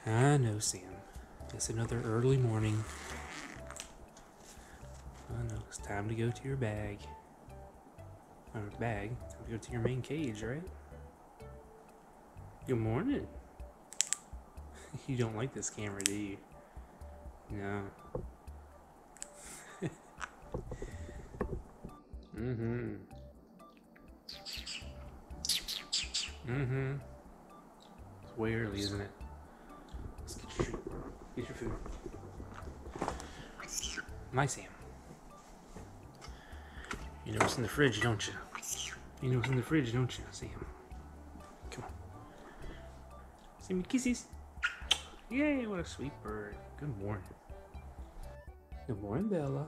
I know, Sam. It's another early morning. I know, it's time to go to your bag. Or bag. Time to go to your main cage, right? Good morning. You don't like this camera, do you? No. Mm-hmm. Mm-hmm. It's way early, isn't it? Let's get your food. My Sam. You know what's in the fridge, don't you? You know what's in the fridge, don't you, Sam? Come on. Sammy kisses. Yay, what a sweet bird. Good morning. Good morning, Bella.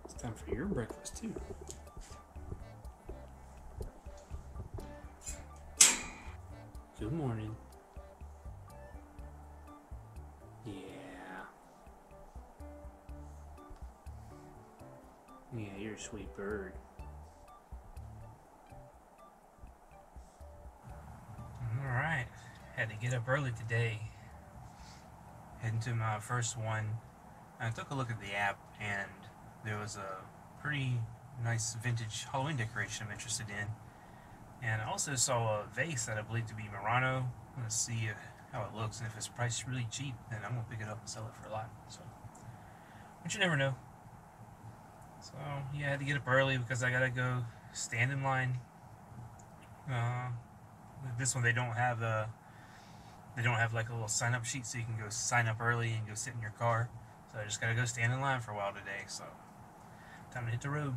It's time for your breakfast, too. Good morning. Yeah. Yeah, you're a sweet bird. Alright. Had to get up early today. Heading to my first one. I took a look at the app and there was a pretty nice vintage Halloween decoration I'm interested in. And I also saw a vase that I believe to be Murano. Let's see how it looks, and if it's priced really cheap, then I'm gonna pick it up and sell it for a lot. So, but you never know. So yeah, I had to get up early because I gotta go stand in line. This one they don't have like a little sign up sheet, so you can go sign up early and go sit in your car. So I just gotta go stand in line for a while today. So time to hit the road.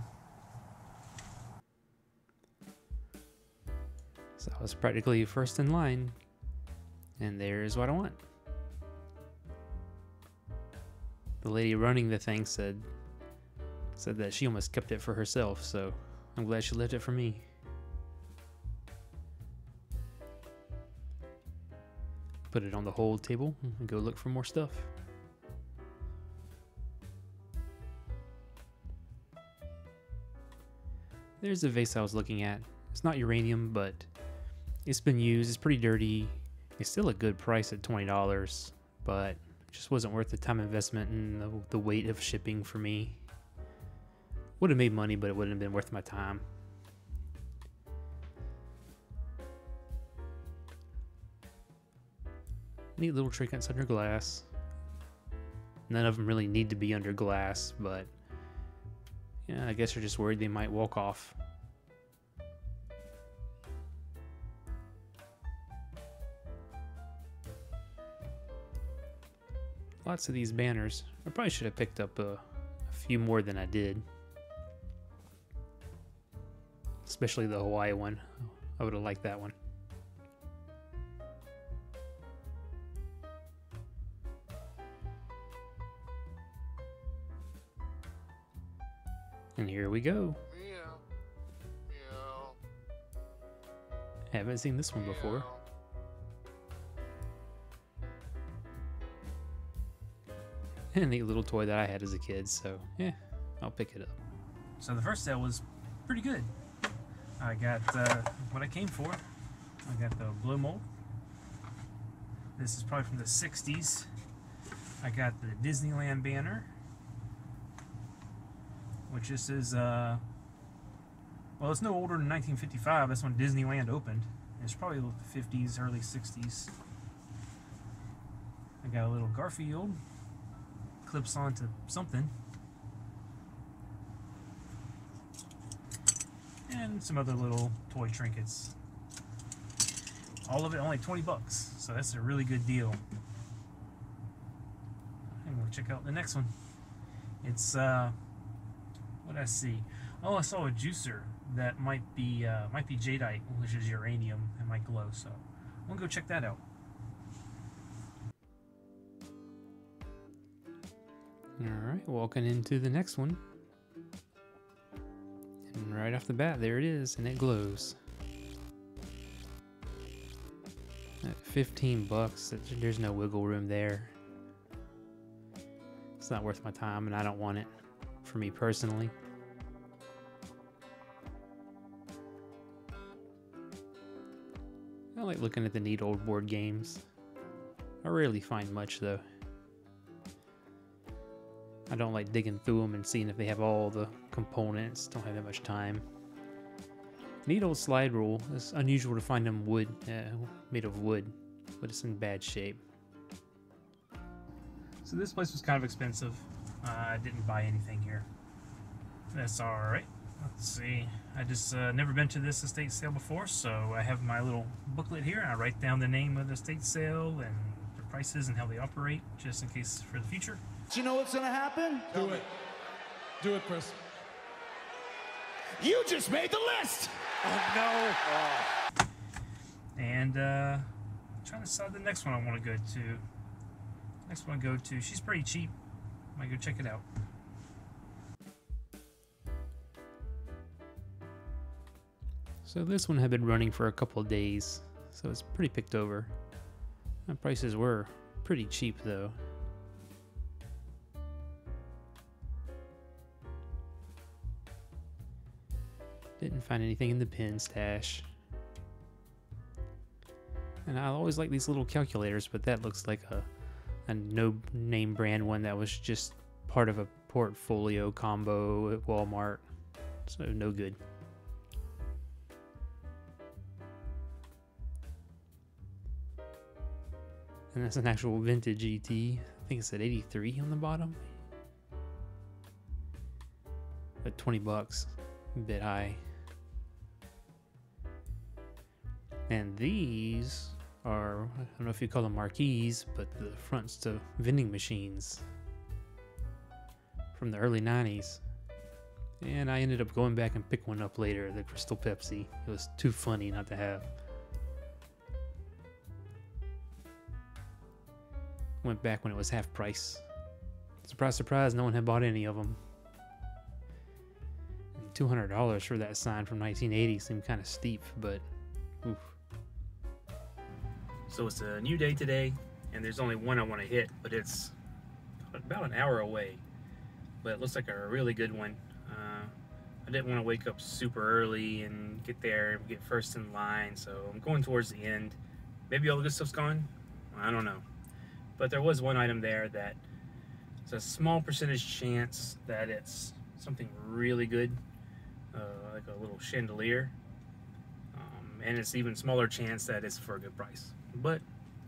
So I was practically first in line, and there's what I want. The lady running the thing said that she almost kept it for herself, so I'm glad she left it for me. Put it on the hold table and go look for more stuff. There's the vase I was looking at. It's not uranium, but it's been used. It's pretty dirty. It's still a good price at $20, but it just wasn't worth the time investment and the weight of shipping for me. Would have made money, but it wouldn't have been worth my time. Neat little trinkets under glass. None of them really need to be under glass, but yeah, I guess they're just worried they might walk off. Lots of these banners. I probably should have picked up a few more than I did. Especially the Hawaii one. I would have liked that one. And here we go. Meow. Meow. Haven't seen this one before. And a neat little toy that I had as a kid, so yeah, I'll pick it up. So the first sale was pretty good. I got what I came for. I got the blow mold. This is probably from the 60s. I got the Disneyland banner, which this is, well, it's no older than 1955. That's when Disneyland opened. It's probably the 50s, early 60s. I got a little Garfield. Clips onto something. And some other little toy trinkets. All of it only 20 bucks, so that's a really good deal. I'm gonna check out the next one. It's what did I see? Oh, I saw a juicer that might be jadeite, which is uranium. It might glow, so I'm gonna go check that out. Alright, walking into the next one. And right off the bat, there it is, and it glows. At 15 bucks, there's no wiggle room there. It's not worth my time, and I don't want it for me personally. I like looking at the neat old board games. I rarely find much though. I don't like digging through them and seeing if they have all the components. Don't have that much time. Neat old slide rule. It's unusual to find them made of wood, but it's in bad shape. So this place was kind of expensive. I didn't buy anything here. That's alright. Let's see. I just never been to this estate sale before, so I have my little booklet here. I write down the name of the estate sale and the prices and how they operate, just in case for the future. Do you know what's gonna happen? Do it. Do it, Chris. You just made the list! Oh no! And trying to decide the next one I want to go to. Next one I go to, she's pretty cheap. I might go check it out. So this one had been running for a couple of days, so it's pretty picked over. The prices were pretty cheap though. Didn't find anything in the pin stash. And I always like these little calculators, but that looks like a no-name brand one that was just part of a portfolio combo at Walmart. So no good. And that's an actual vintage ET. I think it's at 83 on the bottom. But 20 bucks. A bit high. And these are, I don't know if you call them marquees, but the fronts to vending machines from the early 90s. And I ended up going back and pick one up later, the Crystal Pepsi. It was too funny not to have. Went back when it was half price. Surprise, surprise, no one had bought any of them. And $200 for that sign from 1980 seemed kind of steep, but oof. So it's a new day today, and there's only one I want to hit, but it's about an hour away. But it looks like a really good one. I didn't want to wake up super early and get there and get first in line, so I'm going towards the end. Maybe all the good stuff's gone? I don't know. But there was one item there that it's a small percentage chance that it's something really good, like a little chandelier. And it's even smaller chance that it's for a good price. But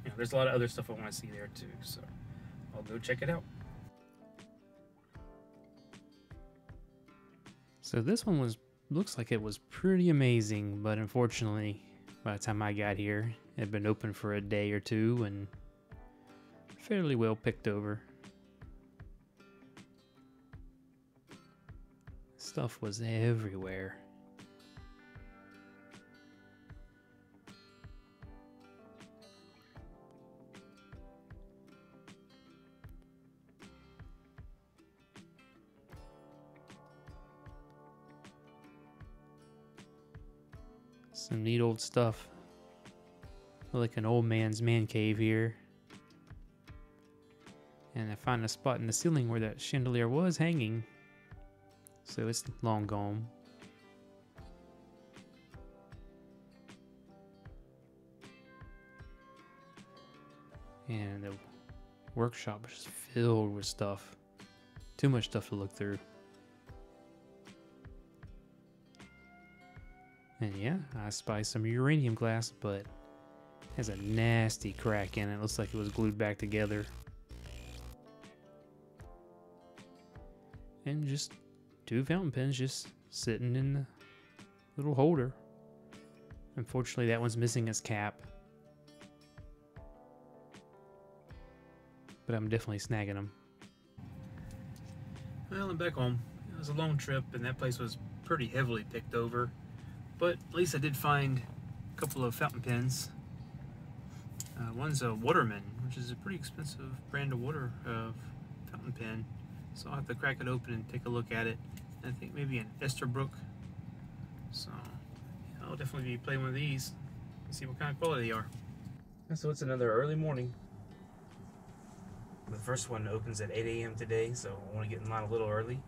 you know, there's a lot of other stuff I want to see there too, so I'll go check it out. So this one looks like it was pretty amazing, but unfortunately, by the time I got here, it had been open for a day or two and fairly well picked over. Stuff was everywhere. Some neat old stuff. Like an old man's man cave here. And I found a spot in the ceiling where that chandelier was hanging. So it's long gone. And the workshop was just filled with stuff. Too much stuff to look through. And yeah, I spy some uranium glass, but it has a nasty crack in it. Looks like it was glued back together. And just two fountain pens just sitting in the little holder. Unfortunately, that one's missing its cap. But I'm definitely snagging them. Well, I'm back home. It was a long trip, and that place was pretty heavily picked over. But at least I did find a couple of fountain pens. One's a Waterman, which is a pretty expensive brand of fountain pen. So I'll have to crack it open and take a look at it. And I think maybe an Esterbrook. So yeah, I'll definitely be playing one of these and see what kind of quality they are. And so it's another early morning. The first one opens at 8 a.m. today, so I want to get in line a little early.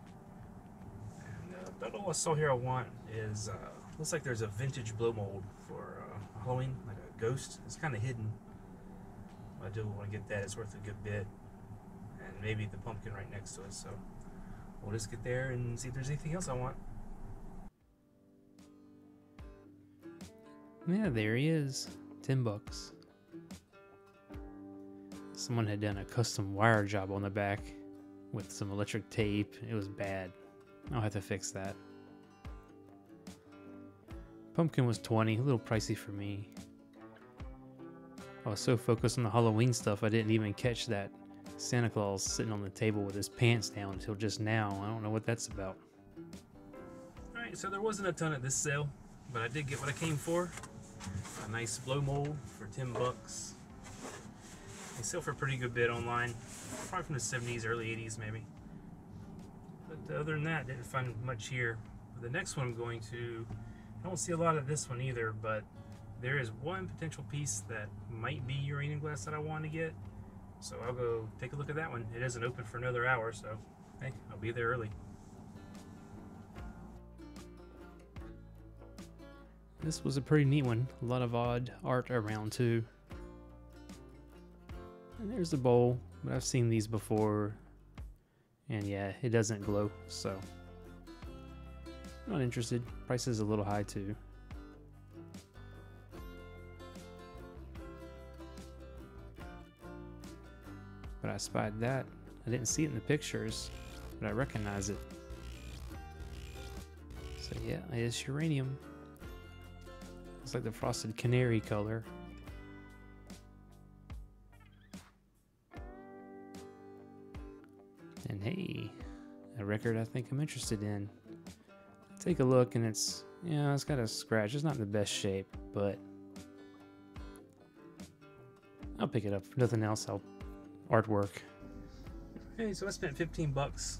And about all I saw here I want is, looks like there's a vintage blow mold for Halloween, like a ghost. It's kind of hidden. I do want to get that. It's worth a good bit. And maybe the pumpkin right next to it. So we'll just get there and see if there's anything else I want. Yeah, there he is. $10. Someone had done a custom wire job on the back with some electric tape. It was bad. I'll have to fix that. Pumpkin was $20, a little pricey for me. I was so focused on the Halloween stuff, I didn't even catch that Santa Claus sitting on the table with his pants down until just now. I don't know what that's about. Alright, so there wasn't a ton at this sale, but I did get what I came for. A nice blow mold for $10. They sell for a pretty good bit online. Probably from the 70s, early 80s maybe. But other than that, didn't find much here. The next one I'm going to, I don't see a lot of this one either, but there is one potential piece that might be uranium glass that I want to get. So I'll go take a look at that one. It isn't open for another hour, so hey, I'll be there early. This was a pretty neat one. A lot of odd art around too. And there's the bowl, but I've seen these before. And yeah, it doesn't glow, so not interested. Price is a little high too. But I spied that. I didn't see it in the pictures, but I recognize it. So yeah, it's uranium. It's like the frosted canary color. And hey, a record I think I'm interested in. Take a look and it's, yeah, it's got a scratch. It's not in the best shape, but I'll pick it up. If nothing else, artwork. Hey, so I spent $15.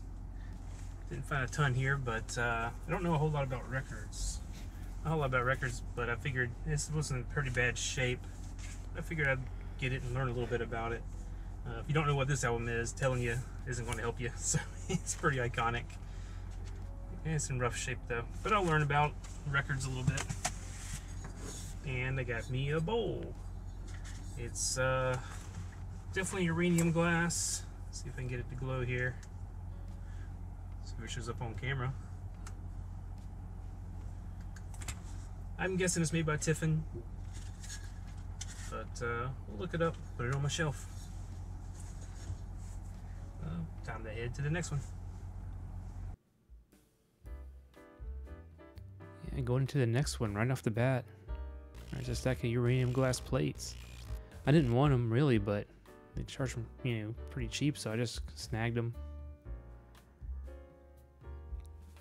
Didn't find a ton here, but I don't know a whole lot about records. Not a whole lot about records, but I figured this was in pretty bad shape. I figured I'd get it and learn a little bit about it. If you don't know what this album is, telling you isn't going to help you. So it's pretty iconic. It's in rough shape though, but I'll learn about records a little bit. And I got me a bowl. It's definitely uranium glass. Let's see if I can get it to glow here. See if it shows up on camera. I'm guessing it's made by Tiffin, but we'll look it up, put it on my shelf. Time to head to the next one. Yeah, going into the next one right off the bat. There's a stack of uranium glass plates. I didn't want them really, but they charged them, pretty cheap, so I just snagged them.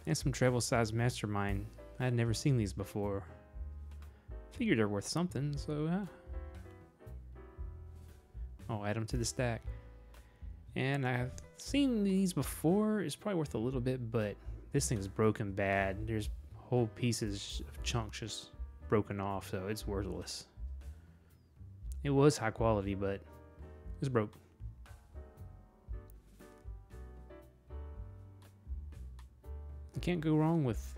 And some travel size mastermind. I had never seen these before. Figured they're worth something, so I'll add them to the stack. And I've seen these before. It's probably worth a little bit, but this thing's broken bad. There's whole pieces of chunks just broken off, so it's worthless. It was high quality, but it's broke. You can't go wrong with,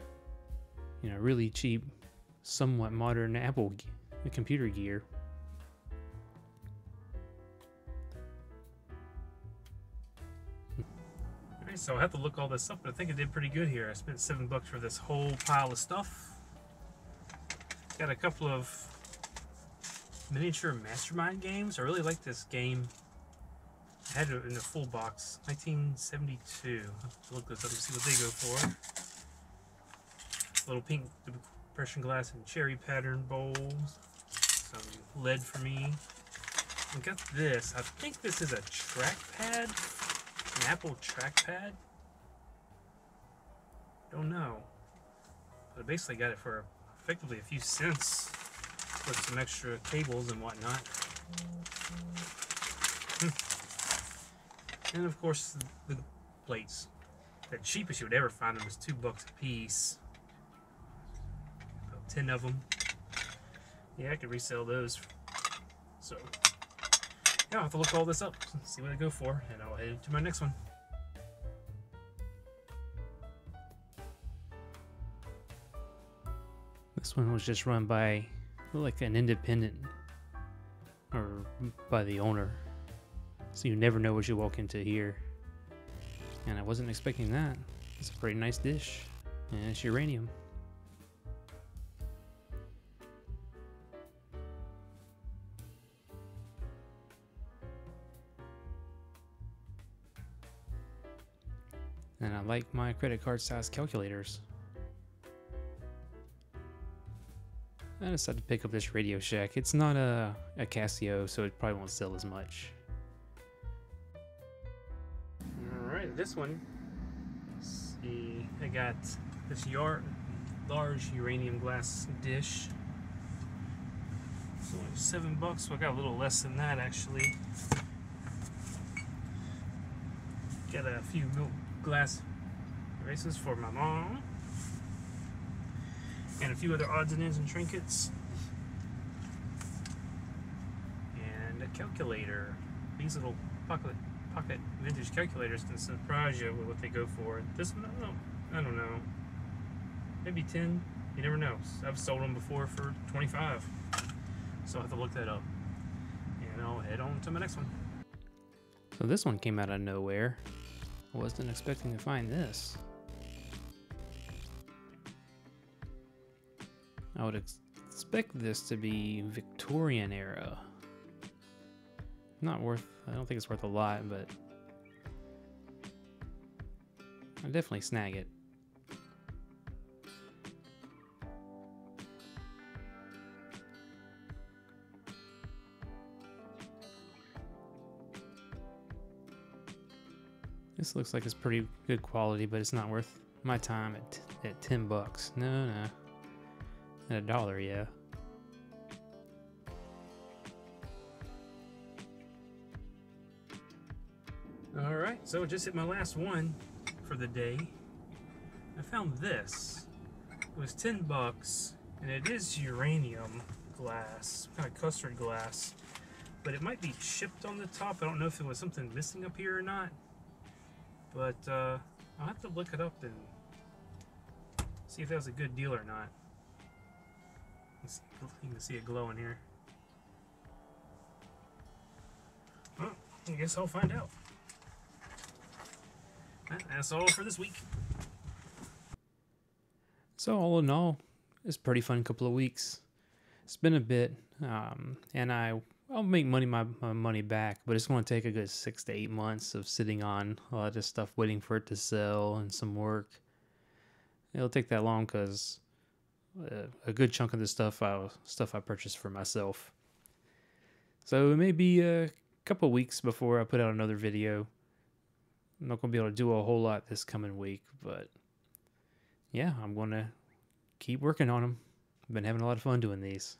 really cheap, somewhat modern Apple computer gear. Alright, so I have to look all this up, but I think I did pretty good here. I spent $7 for this whole pile of stuff. Got a couple of miniature mastermind games. I really like this game. I had it in the full box, 1972. I'll have to look this up and see what they go for. Little pink depression glass and cherry pattern bowls. Some lead for me. I got this. I think this is a trackpad. An Apple trackpad. Don't know. But I basically got it for effectively a few cents with some extra cables and whatnot. And of course the plates. The cheapest you would ever find them was $2 a piece. About 10 of them. Yeah, I could resell those. So yeah, I'll have to look all this up, see what I go for, and I'll head to my next one. This one was just run by like an independent or by the owner. So you never know what you walk into here. And I wasn't expecting that. It's a pretty nice dish. And it's uranium. And I like my credit card size calculators. I decided to pick up this Radio Shack. It's not a Casio, so it probably won't sell as much. Alright, this one. Let's see. I got this large uranium glass dish. It's only $7, so I got a little less than that actually. Got a few milk glass erasers for my mom. And a few other odds and ends and trinkets. And a calculator. These little pocket vintage calculators can surprise you with what they go for. This one, I don't know. Maybe 10. You never know. I've sold them before for 25. So I'll have to look that up. And I'll head on to my next one. So this one came out of nowhere. I wasn't expecting to find this. I would expect this to be Victorian era. Not worth, I don't think it's worth a lot, but I'll definitely snag it. This looks like it's pretty good quality, but it's not worth my time at $10. No. At $1, yeah. Alright, so I just hit my last one for the day. I found this. It was $10, and it is uranium glass, kind of custard glass. But it might be chipped on the top. I don't know if there was something missing up here or not. But I'll have to look it up and see if that was a good deal or not. You can see it glowing here. Well, I guess I'll find out. That's all for this week. So all in all, it's a pretty fun couple of weeks. It's been a bit, and I'll make my money back, but it's going to take a good 6 to 8 months of sitting on a lot of stuff, waiting for it to sell and some work. It'll take that long because a good chunk of the stuff I purchased for myself. So it may be a couple weeks before I put out another video. I'm not going to be able to do a whole lot this coming week, but yeah, I'm going to keep working on them. I've been having a lot of fun doing these.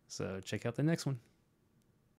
So check out the next one.